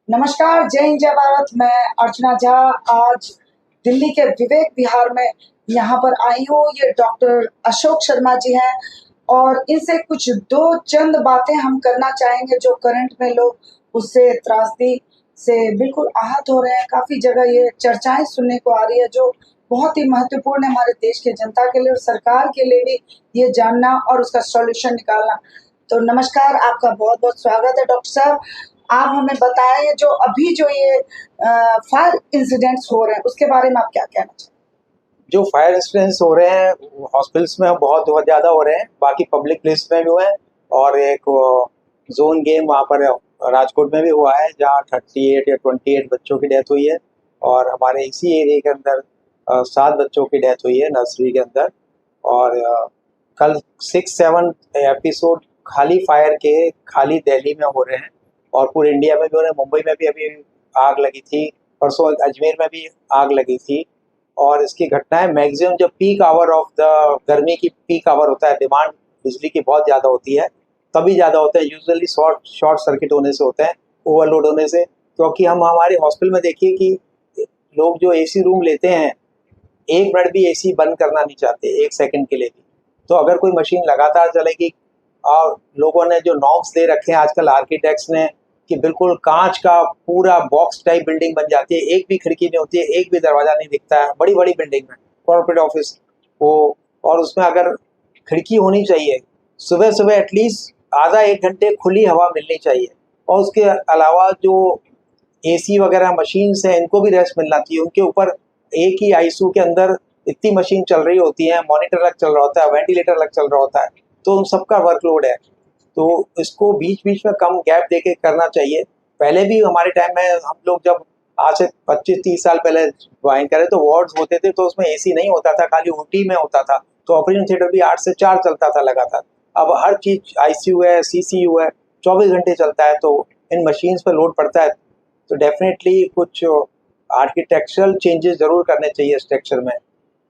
नमस्कार, जय हिंद, जय भारत। मैं अर्चना झा आज दिल्ली के विवेक विहार में यहाँ पर आई हूँ। ये डॉक्टर अशोक शर्मा जी हैं और इनसे कुछ दो चंद बातें हम करना चाहेंगे। जो करंट में लोग उससे त्रासदी से बिल्कुल आहत हो रहे हैं। काफ़ी जगह ये चर्चाएं सुनने को आ रही है जो बहुत ही महत्वपूर्ण है हमारे देश के जनता के लिए और सरकार के लिए भी, ये जानना और उसका सॉल्यूशन निकालना। तो नमस्कार, आपका बहुत बहुत स्वागत है डॉक्टर साहब। आप हमें बताएं जो अभी जो ये फायर इंसिडेंट्स हो रहे हैं उसके बारे में आप क्या कहना चाहें? जो फायर इंसिडेंट्स हो रहे हैं हॉस्पिटल्स में बहुत ज़्यादा हो रहे हैं, बाकी पब्लिक प्लेस में भी हुए हैं। और एक जोन गेम वहाँ पर राजकोट में भी हुआ है जहाँ 38 या 28 बच्चों की डेथ हुई है। और हमारे इसी एरिया के अंदर 7 बच्चों की डेथ हुई है नर्सरी के अंदर। और कल 6-7 एपिसोड खाली फायर के खाली दिल्ली में हो रहे हैं और पूरे इंडिया में भी हो रहे हैं। मुंबई में भी अभी आग लगी थी, परसों अजमेर में भी आग लगी थी। और इसकी घटनाएं मैक्सिमम जब पीक आवर ऑफ द गर्मी की पीक आवर होता है, डिमांड बिजली की बहुत ज़्यादा होती है, तभी ज़्यादा होता है। यूजुअली शॉर्ट सर्किट होने से होते हैं, ओवरलोड होने से। क्योंकि हम हमारे हॉस्पिटल में देखिए कि लोग जो एसी रूम लेते हैं, एक मिनट भी एसी बंद करना नहीं चाहते, एक सेकंड के लिए भी। तो अगर कोई मशीन लगातार चलेगी, और लोगों ने जो नॉर्म्स दे रखे हैं आजकल आर्किटेक्ट्स ने कि बिल्कुल कांच का पूरा बॉक्स टाइप बिल्डिंग बन जाती है, एक भी खिड़की नहीं होती है, एक भी दरवाजा नहीं दिखता है बड़ी बड़ी बिल्डिंग में, कॉर्पोरेट ऑफिस वो। और उसमें अगर खिड़की होनी चाहिए, सुबह सुबह एटलीस्ट आधा एक घंटे खुली हवा मिलनी चाहिए। और उसके अलावा जो एसी वगैरह मशीन्स हैं, इनको भी रेस्ट मिलना चाहिए। उनके ऊपर एक ही आईसीयू के अंदर इतनी मशीन चल रही होती है, मॉनिटर अलग चल रहा होता है, वेंटिलेटर अलग चल रहा होता है, तो उन सबका वर्कलोड है। तो इसको बीच बीच में कम गैप देके करना चाहिए। पहले भी हमारे टाइम में हम लोग जब आज से 25-30 साल पहले ज्वाइन करे तो वार्ड्स होते थे, तो उसमें एसी नहीं होता था, खाली ओटी में होता था। तो ऑपरेशन थिएटर भी 8 से 4 चलता था लगातार। अब हर चीज आईसीयू है, सीसीयू है, 24 घंटे चलता है। तो इन मशीन्स पर लोड पड़ता है। तो डेफिनेटली कुछ आर्किटेक्चरल चेंजेस जरूर करने चाहिए स्ट्रक्चर में।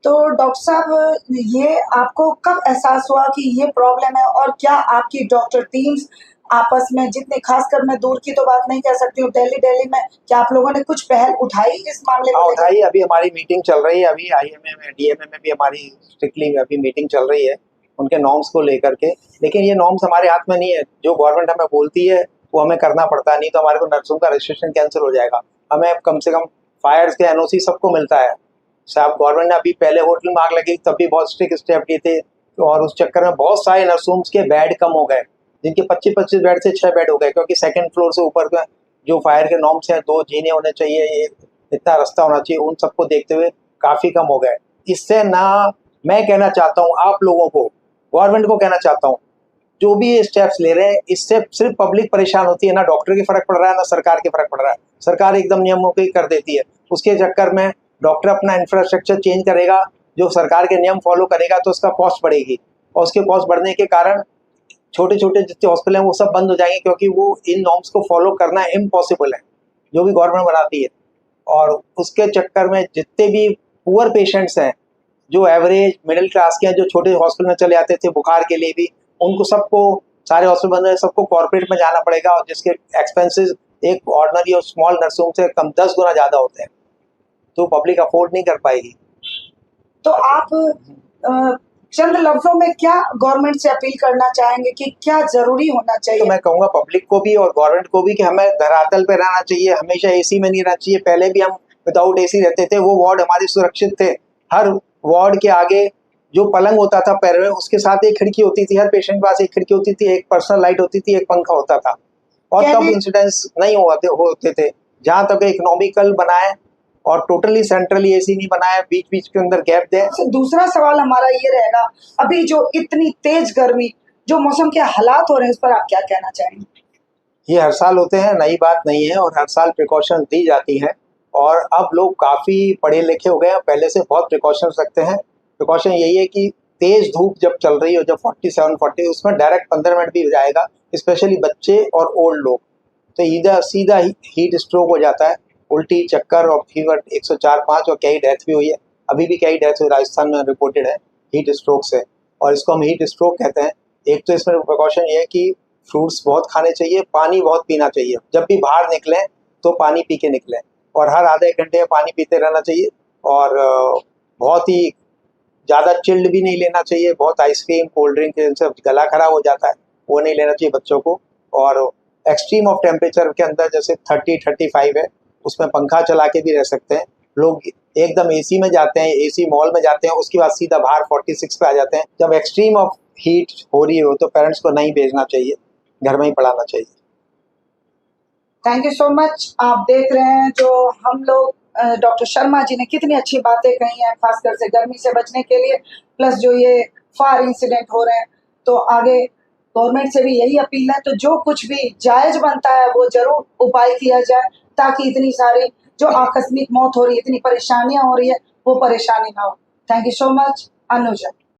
तो डॉक्टर साहब, ये आपको कब एहसास हुआ कि ये प्रॉब्लम है और क्या आपकी डॉक्टर टीम्स आपस में, जितने, खासकर मैं दूर की तो बात नहीं कह सकती हूँ, दिल्ली में, क्या आप लोगों ने कुछ पहल उठाई इस मामले हाँ को लेकर? उठाई, अभी हमारी मीटिंग चल रही है, अभी आईएमए में डीएमए में भी हमारी स्ट्रिक्टली अभी मीटिंग चल रही है उनके नॉर्म्स को लेकर के। लेकिन ये नॉर्म्स हमारे हाथ में नहीं है, जो गवर्नमेंट हमें बोलती है वो हमें करना पड़ता है, नहीं तो हमारे को नर्सों का रजिस्ट्रेशन कैंसिल हो जाएगा। हमें कम से कम फायर्स के एनओसी सबको मिलता है। साहब गवर्नमेंट ने अभी पहले होटल में आग लगी तब भी बहुत स्ट्रिक्ट स्टेप लिए थे, और उस चक्कर में बहुत सारे नर्सोम्स के बेड कम हो गए, जिनके 25-25 बेड से 6 बेड हो गए, क्योंकि सेकंड फ्लोर से ऊपर का जो फायर के नॉर्म्स हैं, 2 जीने होने चाहिए, ये इतना रास्ता होना चाहिए, उन सबको देखते हुए काफ़ी कम हो गए। इससे ना मैं कहना चाहता हूँ आप लोगों को, गवर्नमेंट को कहना चाहता हूँ, जो भी ये स्टेप्स ले रहे हैं इससे सिर्फ पब्लिक परेशान होती है, ना डॉक्टर की फर्क पड़ रहा है ना सरकार के फर्क पड़ रहा है। सरकार एकदम नियमों के कर देती है, उसके चक्कर में डॉक्टर अपना इंफ्रास्ट्रक्चर चेंज करेगा, जो सरकार के नियम फॉलो करेगा तो उसका कॉस्ट बढ़ेगी, और उसके कॉस्ट बढ़ने के कारण छोटे छोटे जितने हॉस्पिटल हैं वो सब बंद हो जाएंगे, क्योंकि वो इन नॉर्म्स को फॉलो करना इम्पॉसिबल है जो भी गवर्नमेंट बनाती है। और उसके चक्कर में जितने भी पुअर पेशेंट्स हैं, जो एवरेज मिडिल क्लास के हैं, जो छोटे हॉस्पिटल में चले आते थे बुखार के लिए भी, उनको सबको, सारे हॉस्पिटल बंद है, सबको कॉर्पोरेट में जाना पड़ेगा, और जिसके एक्सपेंसेस एक ऑर्डिनरी और स्मॉल नर्सिंग से कम 10 गुना ज़्यादा होते हैं, तो पब्लिक अफोर्ड नहीं कर पाएगी। तो आप चंद लफ्जों में क्या गवर्नमेंट से अपील करना चाहेंगे कि क्या जरूरी होना तो चाहिए? मैं कहूँगा पब्लिक को भी और गवर्नमेंट को भी कि हमें धरातल पे रहना चाहिए, हमेशा एसी में नहीं रहना चाहिए। पहले भी हम विदाउट एसी रहते थे, वो वार्ड हमारे सुरक्षित थे। हर वार्ड के आगे जो पलंग होता था पैर में, उसके साथ एक खिड़की होती थी, हर पेशेंट के पास एक खिड़की होती थी, एक पर्सनल लाइट होती थी, एक पंखा होता था, और तब कहने इंसिडेंट्स नहीं होते थे। जहाँ तक इकोनॉमिकल बनाए और टोटली सेंट्रली एसी नहीं बनाए, बीच बीच के अंदर गैप दें। से दूसरा सवाल हमारा ये रहेगा, अभी जो इतनी तेज गर्मी, जो मौसम के हालात हो रहे हैं, इस पर आप क्या कहना चाहेंगे? ये हर साल होते हैं, नई बात नहीं है, और हर साल प्रिकॉशन दी जाती हैं। और अब लोग काफ़ी पढ़े लिखे हो गए हैं, पहले से बहुत प्रिकॉशंस रखते हैं। प्रिकॉशन यही है कि तेज़ धूप जब चल रही हो, जब 47-40, उसमें डायरेक्ट 15 मिनट भी जाएगा, स्पेशली बच्चे और ओल्ड लोग, तो इधर सीधा हीट स्ट्रोक हो जाता है, उल्टी, चक्कर और फीवर 104-5, और कई डेथ भी हुई है। अभी भी कई डेथ हुई राजस्थान में रिपोर्टेड है हीट स्ट्रोक से, और इसको हम हीट स्ट्रोक कहते हैं। एक तो इसमें प्रिकॉशन ये है कि फ्रूट्स बहुत खाने चाहिए, पानी बहुत पीना चाहिए। जब भी बाहर निकलें तो पानी पी के निकलें, और हर आधे घंटे पानी पीते रहना चाहिए। और बहुत ही ज़्यादा चिल्ड भी नहीं लेना चाहिए, बहुत आइसक्रीम कोल्ड ड्रिंक जिनसे गला खराब हो जाता है वो नहीं लेना चाहिए बच्चों को। और एक्सट्रीम ऑफ टेम्परेचर के अंदर जैसे 30-35 है, उसमें पंखा चला के भी रह सकते हैं। लोग एकदम एसी में जाते हैं, एसी मॉल में जाते हैं, उसके बाद सीधा बाहर 46 पे आ जाते हैं। जब एक्सट्रीम ऑफ हीट हो रही हो तो पेरेंट्स को नहीं भेजना चाहिए, घर में ही पढ़ाना चाहिए। Thank you so much. आप देख रहे हैं जो हम लोग डॉक्टर शर्मा जी ने कितनी अच्छी बातें कही हैं, खासकर से गर्मी से बचने के लिए, प्लस जो ये फायर इंसिडेंट हो रहे हैं। तो आगे गवर्नमेंट से भी यही अपील है, तो जो कुछ भी जायज बनता है वो जरूर उपाय किया जाए, ताकि इतनी सारी जो आकस्मिक मौत हो रही है, इतनी परेशानियां हो रही है, वो परेशानी ना हो। Thank you so much Anuja.